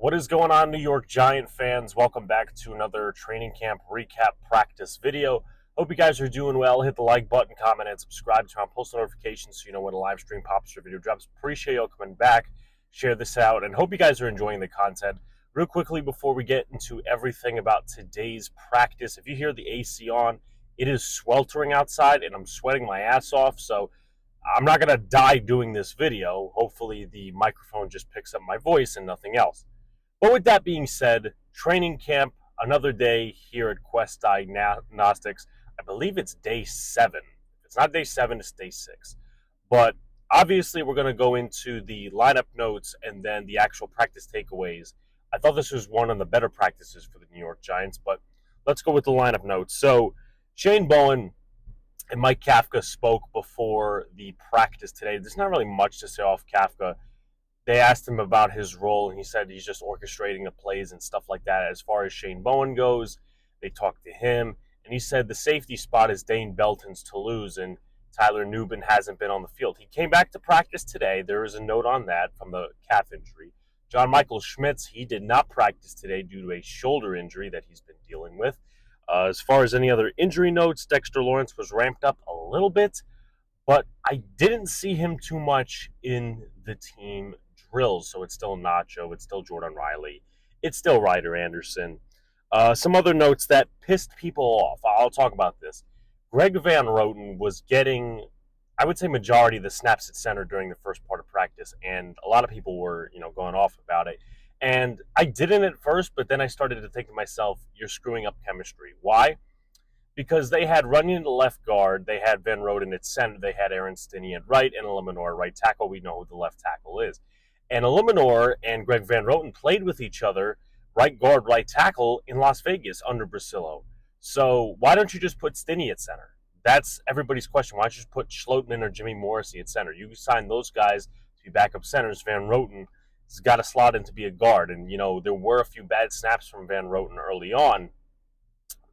What is going on, New York Giant fans? Welcome back to another training camp recap practice video. Hope you guys are doing well. Hit the like button, comment, and subscribe to post notifications so you know when a live stream pops or video drops. Appreciate y'all coming back. Share this out, and hope you guys are enjoying the content. Real quickly, before we get into everything about today's practice, if you hear the AC on, it is sweltering outside, and I'm sweating my ass off, so I'm not going to die doing this video. Hopefully, the microphone just picks up my voice and nothing else. But with that being said, training camp, another day here at Quest Diagnostics. I believe it's day 7. If it's not day 7, it's day 6. But obviously, we're going to go into the lineup notes and then the actual practice takeaways. I thought this was one of the better practices for the New York Giants, but let's go with the lineup notes. So, Shane Bowen and Mike Kafka spoke before the practice today. There's not really much to say off Kafka. They asked him about his role, and he said he's just orchestrating the plays and stuff like that. As far as Shane Bowen goes, they talked to him, and he said the safety spot is Dane Belton's to lose, and Tyler Nubin hasn't been on the field. He came back to practice today. There is a note on that from the calf injury. John Michael Schmitz, he did not practice today due to a shoulder injury that he's been dealing with. As far as any other injury notes, Dexter Lawrence was ramped up a little bit, but I didn't see him too much in the team drills. So it's still Nacho, it's still Jordan Riley, it's still Ryder Anderson. Some other notes that pissed people off. I'll talk about this. Greg Van Roten was getting, I would say, majority of the snaps at center during the first part of practice, and a lot of people were, going off about it. And I didn't at first, but then I started to think to myself, you're screwing up chemistry. Why? Because they had Runyon at left guard, they had Van Roten at center, they had Aaron Stinney at right, and Eliminor right tackle. We know who the left tackle is. And Eliminor and Greg Van Roten played with each other, right guard, right tackle, in Las Vegas under Brasillo. So why don't you just put Stinney at center? That's everybody's question. Why don't you just put Schlotman or Jimmy Morrissey at center? You sign those guys to be backup centers. Van Roten has got to slot in to be a guard. And, there were a few bad snaps from Van Roten early on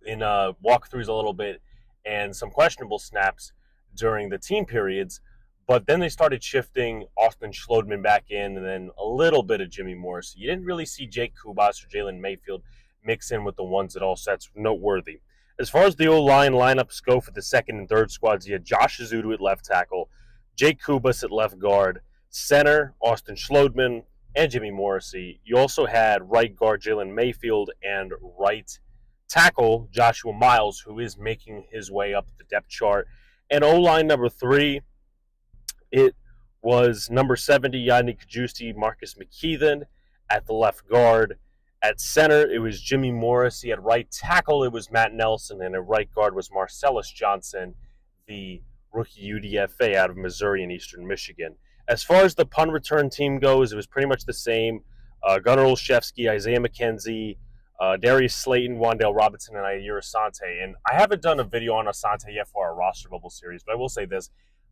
in walkthroughs a little bit and some questionable snaps during the team periods. But then they started shifting Austin Schlotman back in and then a little bit of Jimmy Morrissey. You didn't really see Jake Kubas or Jalen Mayfield mix in with the ones at all sets. Noteworthy. As far as the O-line lineups go for the second and third squads, you had Josh Ezeudu at left tackle, Jake Kubas at left guard, center, Austin Schlotman, and Jimmy Morrissey. You also had right guard Jalen Mayfield and right tackle Joshua Miles, who is making his way up the depth chart. And O-line number 3, it was number 70, Yannick Justi, Marcus McKeithen at the left guard. At center, it was Jimmy Morrissey. At right tackle, it was Matt Nelson. And at right guard was Marcellus Johnson, the rookie UDFA out of Missouri and Eastern Michigan. As far as the punt return team goes, it was pretty much the same. Gunnar Olszewski, Isaiah McKenzie, Darius Slayton, Wan'Dale Robinson, and Ayer Asante. And I haven't done a video on Asante yet for our roster bubble series, but I will say this.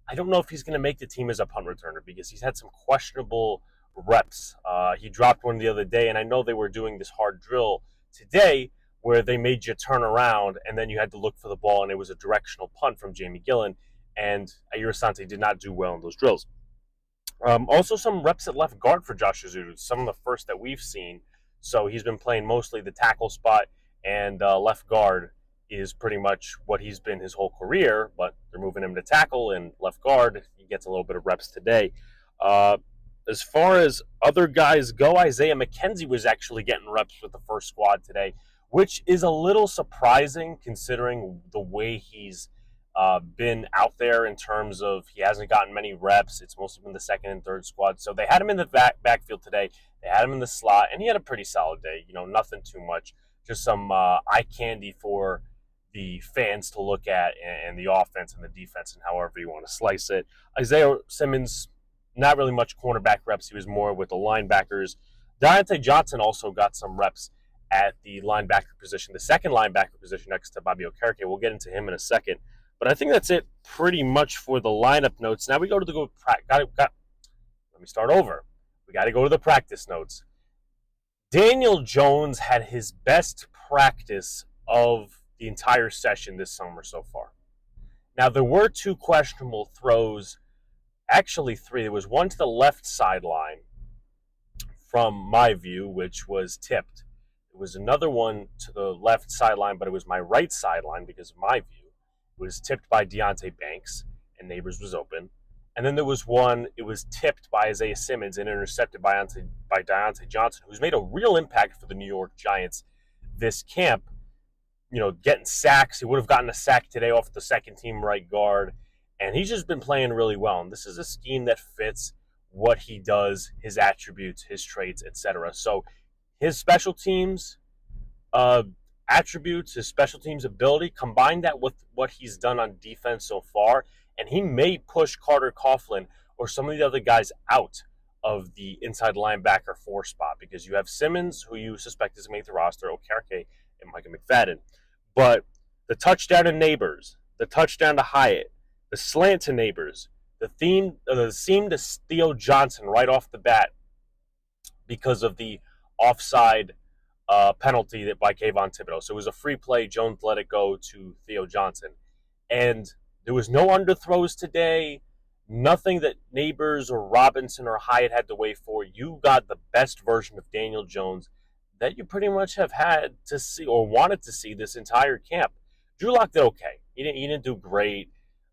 I don't know if he's going to make the team as a punt returner because he's had some questionable reps. He dropped one the other day, and I know they were doing this hard drill today where they made you turn around, and then you had to look for the ball, and it was a directional punt from Jamie Gillen, and Ayer Asante did not do well in those drills. Also, some reps at left guard for Josh Ezeudu, some of the first that we've seen. So he's been playing mostly the tackle spot, and left guard is pretty much what he's been his whole career, but they're moving him to tackle and left guard. He gets a little bit of reps today. As far as other guys go, Isaiah McKenzie was actually getting reps with the first squad today, which is a little surprising considering the way he's been out there in terms of he hasn't gotten many reps. It's mostly been the second and third squad. So they had him in the backfield today. They had him in the slot, and he had a pretty solid day. Nothing too much. Just some eye candy for the fans to look at, and the offense and the defense, and however you want to slice it. Isaiah Simmons, not really much cornerback reps. He was more with the linebackers. Deontay Johnson also got some reps at the linebacker position, the second linebacker position next to Bobby Okereke. We'll get into him in a second. But I think that's it pretty much for the lineup notes. Now we go to the let me start over. We got to go to the practice notes. Daniel Jones had his best practice of the entire session this summer so far. Now, there were 2 questionable throws, actually 3. There was one to the left sideline from my view, which was tipped. There was another one to the left sideline, but it was my right sideline because of my view. It was tipped by Deonte Banks, and Neighbors was open. And then there was one, it was tipped by Isaiah Simmons and intercepted by Diontae Johnson, who's made a real impact for the New York Giants this camp. You know, getting sacks. He would have gotten a sack today off the second team right guard. And he's just been playing really well. And this is a scheme that fits what he does, his attributes, his traits, etc. So his special teams attributes, his special teams ability, combine that with what he's done on defense so far, and he may push Carter Coughlin or some of the other guys out of the inside linebacker 4 spot, because you have Simmons, who you suspect is going to make the roster, Okereke, and Micah McFadden. But the touchdown to Neighbors, the touchdown to Hyatt, the slant to Neighbors, the seam to Theo Johnson right off the bat because of the offside penalty that by Kayvon Thibodeaux. So it was a free play. Jones let it go to Theo Johnson. And there was no underthrows today, nothing that Neighbors or Robinson or Hyatt had to wait for. You got the best version of Daniel Jones that you pretty much have had to see or wanted to see this entire camp. Drew Lock did okay. He didn't do great.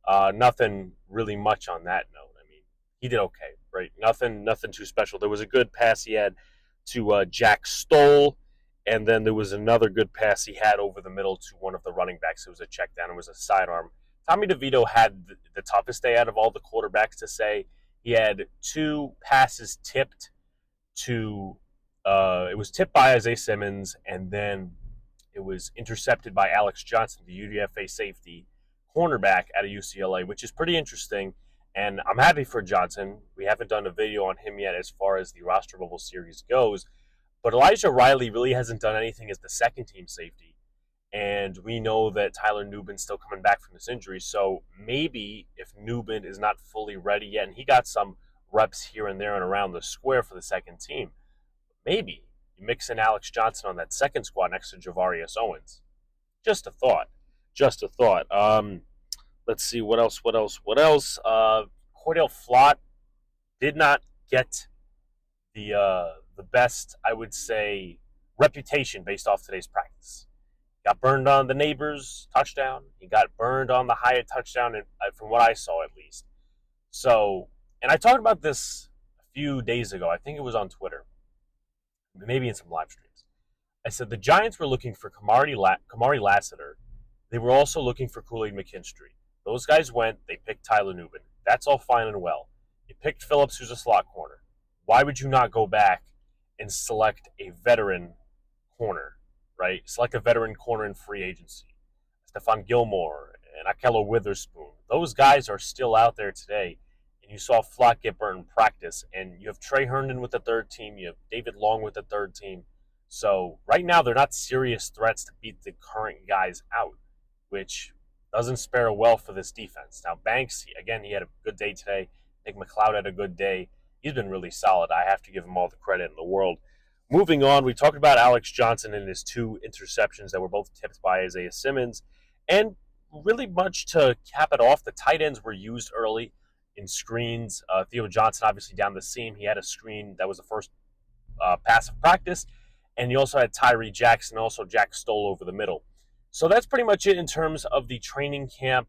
Nothing really much on that note. I mean, he did okay, right? Nothing too special. There was a good pass he had to Jack Stoll, and then there was another good pass he had over the middle to one of the running backs. It was a check down. It was a sidearm. Tommy DeVito had the toughest day out of all the quarterbacks to say. He had 2 passes tipped to it was tipped by Isaiah Simmons, and then it was intercepted by Alex Johnson, the UDFA safety cornerback out of UCLA, which is pretty interesting. And I'm happy for Johnson. We haven't done a video on him yet as far as the roster bubble series goes, but Elijah Riley really hasn't done anything as the second team safety. And we know that Tyler Nubin's still coming back from this injury. So maybe if Nubin is not fully ready yet, and he got some reps here and there and around the square for the second team, maybe you mix in Alex Johnson on that second squad next to Javarius Owens. Just a thought. Let's see, what else? Cordell Flott did not get the best, I would say, reputation based off today's practice. Got burned on the Neighbors touchdown. He got burned on the Hyatt touchdown, from what I saw at least. So, and I talked about this a few days ago. I think it was on Twitter, maybe in some live streams. I said the Giants were looking for Kamari Lassiter. They were also looking for Kool-Aid McKinstry. Those guys went. They picked Tyler Nubin. That's all fine and well. You picked Phillips, who's a slot corner. Why would you not go back and select a veteran corner, right? Select a veteran corner in free agency. Stephon Gilmore and Akello Witherspoon. Those guys are still out there today. And you saw Flott get burnt in practice. And you have Trey Herndon with the third team. You have David Long with the third team. So right now they're not serious threats to beat the current guys out, which doesn't spare well for this defense. Now Banks, again, he had a good day today. I think McLeod had a good day. He's been really solid. I have to give him all the credit in the world. Moving on, we talked about Alex Johnson and his 2 interceptions that were both tipped by Isaiah Simmons. And really much to cap it off, the tight ends were used early in screens. Theo Johnson obviously down the seam. He had a screen that was the first pass of practice. And you also had Tyree Jackson, also Jack Stoll over the middle. So that's pretty much it in terms of the training camp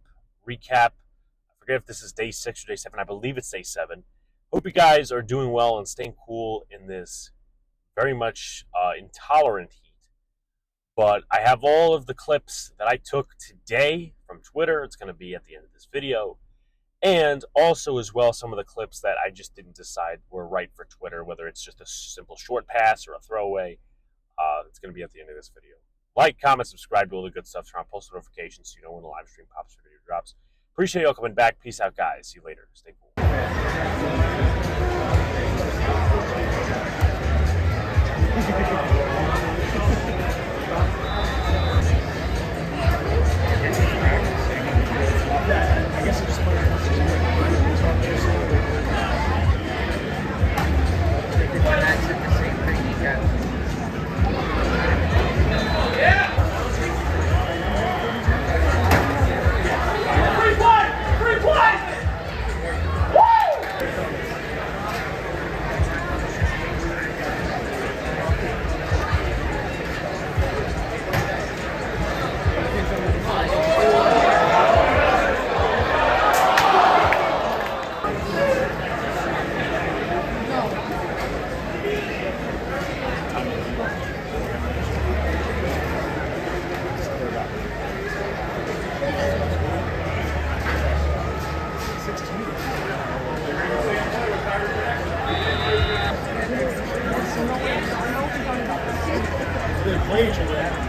recap. I forget if this is day 6 or day 7. I believe it's day 7. Hope you guys are doing well and staying cool in this very much intolerant heat. But I have all of the clips that I took today from Twitter. It's going to be at the end of this video. And also as well some of the clips that I just didn't decide were right for Twitter, whether it's just a simple short pass or a throwaway. It's going to be at the end of this video. Like, comment, subscribe to all the good stuff. Turn on post notifications so you know when the live stream pops or video drops. Appreciate y'all coming back. Peace out, guys. See you later. Stay cool. play each other.